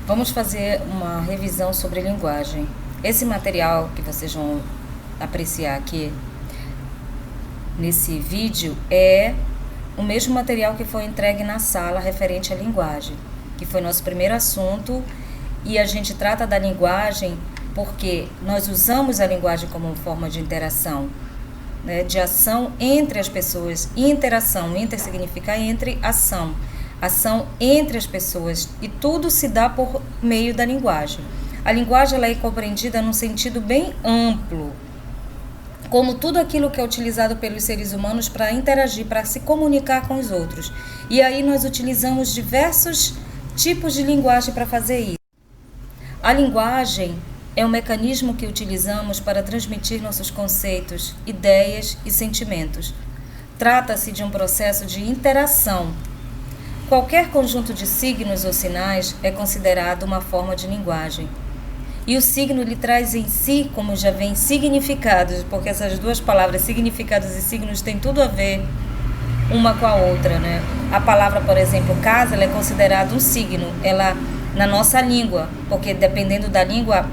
Vamos fazer uma revisão sobre linguagem. Esse material que vocês vão apreciar aqui nesse vídeo é o mesmo material que foi entregue na sala referente à linguagem, que foi nosso primeiro assunto, e a gente trata da linguagem porque nós usamos a linguagem como forma de interação, né, de ação entre as pessoas. Interação, inter significa entre, ação entre as pessoas, e tudo se dá por meio da linguagem. A linguagem ela é compreendida num sentido bem amplo, como tudo aquilo que é utilizado pelos seres humanos para interagir, para se comunicar com os outros. E aí nós utilizamos diversos tipos de linguagem para fazer isso. A linguagem é um mecanismo que utilizamos para transmitir nossos conceitos, ideias e sentimentos. Trata-se de um processo de interação. Qualquer conjunto de signos ou sinais é considerado uma forma de linguagem. E o signo ele traz em si, como já vem, significados, porque essas duas palavras, significados e signos, têm tudo a ver uma com a outra, né? A palavra, por exemplo, casa, ela é considerada um signo, ela na nossa língua, porque dependendo da língua,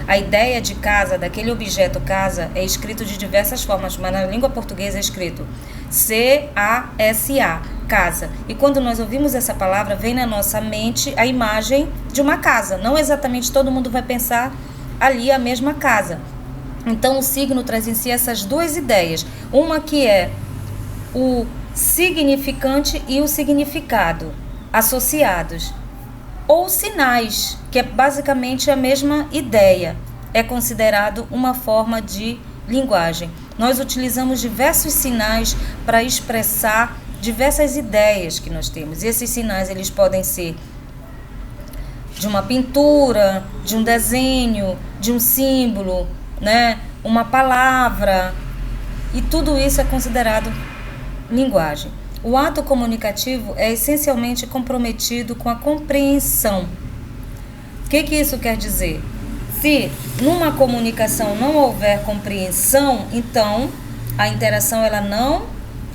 a ideia de casa, daquele objeto casa, é escrito de diversas formas, mas na língua portuguesa é escrito C-A-S-A, casa. E quando nós ouvimos essa palavra, vem na nossa mente a imagem de uma casa. Não exatamente todo mundo vai pensar ali a mesma casa. Então o signo traz em si essas duas ideias. Uma que é o significante e o significado associados. Ou sinais, que é basicamente a mesma ideia. É considerado uma forma de linguagem. Nós utilizamos diversos sinais para expressar diversas ideias que nós temos. E esses sinais eles podem ser de uma pintura, de um desenho, de um símbolo, né? Uma palavra. E tudo isso é considerado linguagem. O ato comunicativo é essencialmente comprometido com a compreensão. O que isso quer dizer? Se numa comunicação não houver compreensão, então a interação ela não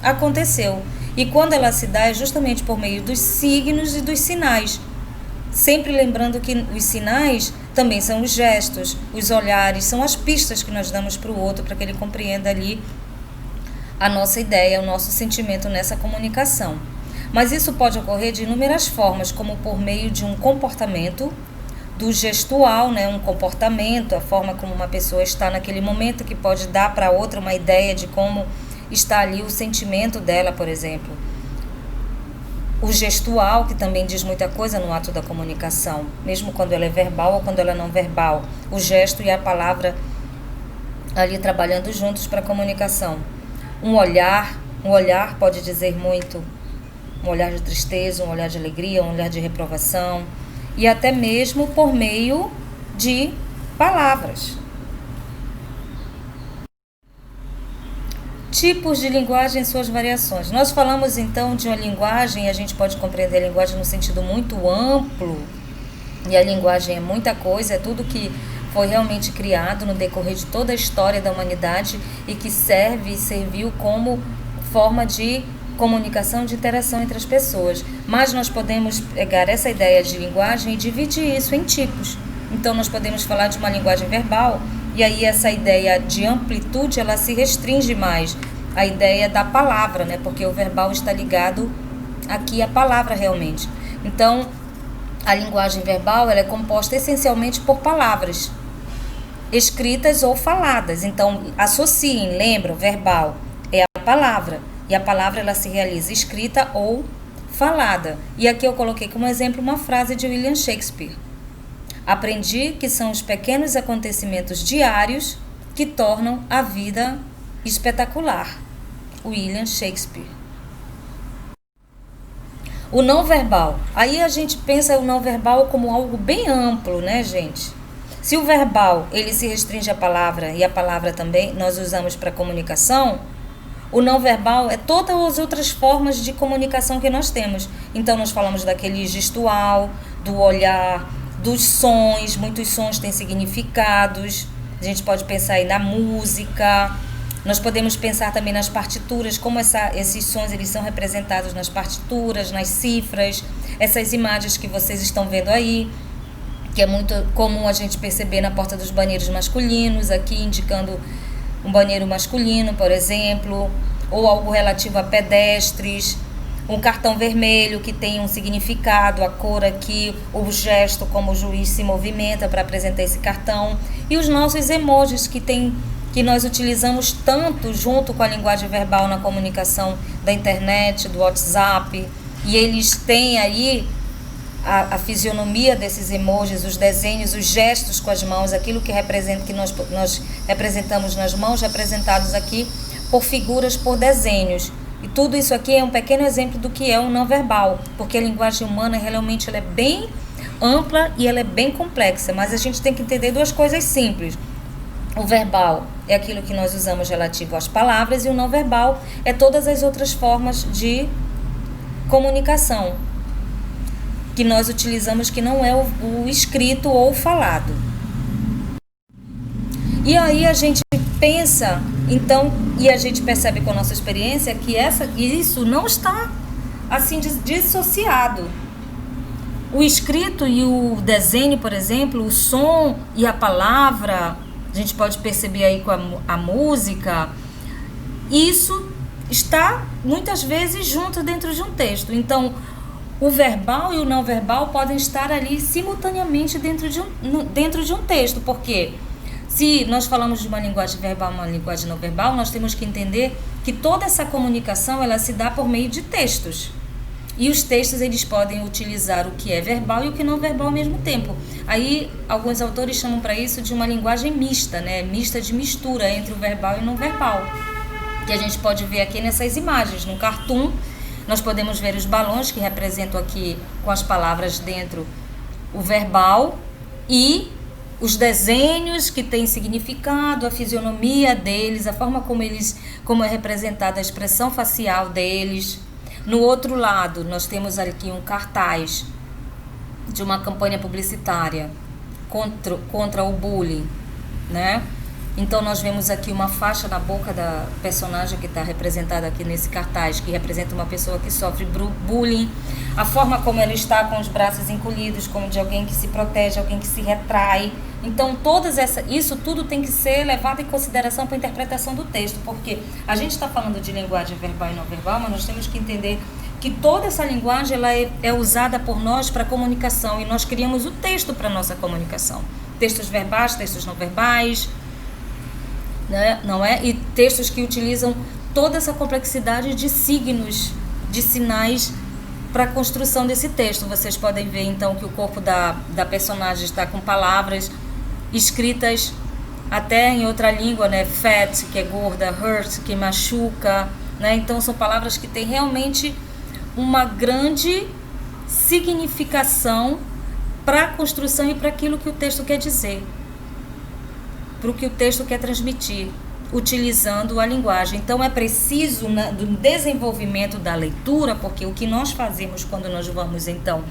aconteceu. E quando ela se dá é justamente por meio dos signos e dos sinais. Sempre lembrando que os sinais também são os gestos, os olhares, são as pistas que nós damos para o outro para que ele compreenda ali a nossa ideia, o nosso sentimento nessa comunicação. Mas isso pode ocorrer de inúmeras formas, como por meio de um comportamento, do gestual, né, um comportamento, a forma como uma pessoa está naquele momento, que pode dar para outra uma ideia de como está ali o sentimento dela, por exemplo. O gestual, que também diz muita coisa no ato da comunicação, mesmo quando ela é verbal ou quando ela é não verbal. O gesto e a palavra ali trabalhando juntos para a comunicação. Um olhar pode dizer muito. Um olhar de tristeza, um olhar de alegria, um olhar de reprovação. E até mesmo por meio de palavras. Tipos de linguagem e suas variações. Nós falamos então de uma linguagem, a gente pode compreender a linguagem no sentido muito amplo, e a linguagem é muita coisa, é tudo que foi realmente criado no decorrer de toda a história da humanidade e que serve e serviu como forma de comunicação, de interação entre as pessoas. Mas nós podemos pegar essa ideia de linguagem e dividir isso em tipos. Então nós podemos falar de uma linguagem verbal, e aí essa ideia de amplitude ela se restringe mais à ideia da palavra, né? Porque o verbal está ligado aqui à palavra realmente. Então a linguagem verbal ela é composta essencialmente por palavras escritas ou faladas. Então associem, lembram, verbal é a palavra, e a palavra ela se realiza escrita ou falada. E aqui eu coloquei como exemplo uma frase de William Shakespeare. Aprendi que são os pequenos acontecimentos diários que tornam a vida espetacular. William Shakespeare. O não verbal. Aí a gente pensa o não verbal como algo bem amplo, né, gente? Se o verbal ele se restringe à palavra e a palavra também nós usamos para comunicação, o não verbal é todas as outras formas de comunicação que nós temos. Então nós falamos daquele gestual, do olhar, dos sons, muitos sons têm significados. A gente pode pensar aí na música. Nós podemos pensar também nas partituras, como esses sons eles são representados nas partituras, nas cifras, essas imagens que vocês estão vendo aí. que é muito comum a gente perceber na porta dos banheiros masculinos, aqui indicando um banheiro masculino, por exemplo, ou algo relativo a pedestres, um cartão vermelho que tem um significado, a cor aqui, o gesto como o juiz se movimenta para apresentar esse cartão, e os nossos emojis que nós utilizamos tanto junto com a linguagem verbal na comunicação da internet, do WhatsApp, e eles têm aí a fisionomia desses emojis, os desenhos, os gestos com as mãos, aquilo que representa, que nós representamos nas mãos, representados aqui por figuras, por desenhos. E tudo isso aqui é um pequeno exemplo do que é o não verbal, porque a linguagem humana realmente ela é bem ampla e ela é bem complexa, mas a gente tem que entender duas coisas simples. O verbal é aquilo que nós usamos relativo às palavras, e o não verbal é todas as outras formas de comunicação que nós utilizamos, que não é o escrito ou o falado. E aí a gente pensa, então, e a gente percebe com a nossa experiência que isso não está assim dissociado. O escrito e o desenho, por exemplo, o som e a palavra, a gente pode perceber aí com a música, isso está muitas vezes junto dentro de um texto. Então, o verbal e o não verbal podem estar ali simultaneamente dentro de um texto, porque se nós falamos de uma linguagem verbal e uma linguagem não verbal, nós temos que entender que toda essa comunicação ela se dá por meio de textos. E os textos eles podem utilizar o que é verbal e o que não verbal ao mesmo tempo. Aí alguns autores chamam para isso de uma linguagem mista, né? Mista de mistura entre o verbal e o não verbal. Que a gente pode ver aqui nessas imagens. No cartoon, nós podemos ver os balões que representam aqui com as palavras dentro o verbal e os desenhos que têm significado, a fisionomia deles, a forma como é representada a expressão facial deles. No outro lado, nós temos aqui um cartaz de uma campanha publicitária contra o bullying, né? Então nós vemos aqui uma faixa na boca da personagem que está representada aqui nesse cartaz, que representa uma pessoa que sofre bullying, a forma como ela está com os braços encolhidos, como de alguém que se protege, alguém que se retrai. Então isso tudo tem que ser levado em consideração para a interpretação do texto, porque a gente está falando de linguagem verbal e não verbal, mas nós temos que entender que toda essa linguagem ela é usada por nós para comunicação, e nós criamos o texto para a nossa comunicação. Textos verbais, textos não verbais, né? Não é? E textos que utilizam toda essa complexidade de signos, de sinais para a construção desse texto. Vocês podem ver então que o corpo da personagem está com palavras escritas até em outra língua, né? Fat, que é gorda, hurt, que machuca, né? Então são palavras que têm realmente uma grande significação para a construção e para aquilo que o texto quer dizer, para o que o texto quer transmitir, utilizando a linguagem. Então é preciso do desenvolvimento da leitura, porque o que nós fazemos quando nós vamos então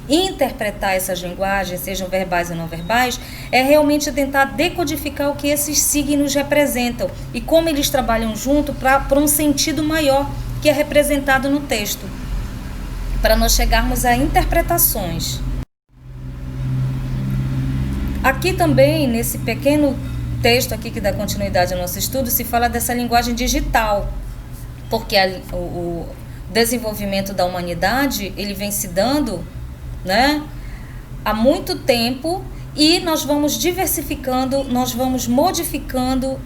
interpretar essas linguagens, sejam verbais ou não verbais, é realmente tentar decodificar o que esses signos representam e como eles trabalham junto para um sentido maior que é representado no texto, para nós chegarmos a interpretações. Aqui também, nesse pequeno texto aqui que dá continuidade ao nosso estudo, se fala dessa linguagem digital, porque o desenvolvimento da humanidade ele vem se dando, né, há muito tempo, e nós vamos diversificando, nós vamos modificando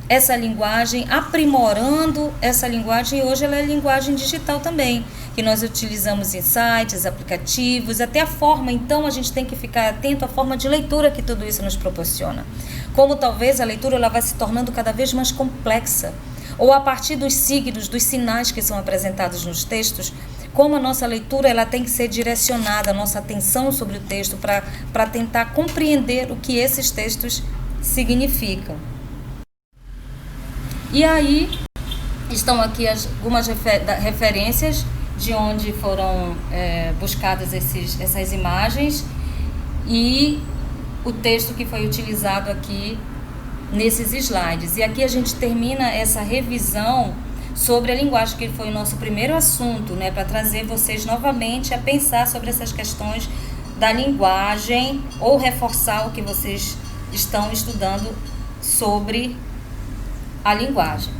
essa linguagem, aprimorando essa linguagem, e hoje ela é linguagem digital também, que nós utilizamos em sites, aplicativos, até a forma, então a gente tem que ficar atento à forma de leitura que tudo isso nos proporciona. Como talvez a leitura ela vai se tornando cada vez mais complexa, ou a partir dos signos, dos sinais que são apresentados nos textos, como a nossa leitura ela tem que ser direcionada, a nossa atenção sobre o texto, para tentar compreender o que esses textos significam. E aí estão aqui algumas referências de onde foram buscadas essas imagens e o texto que foi utilizado aqui nesses slides. E aqui a gente termina essa revisão sobre a linguagem, que foi o nosso primeiro assunto, né, para trazer vocês novamente a pensar sobre essas questões da linguagem ou reforçar o que vocês estão estudando sobre a linguagem.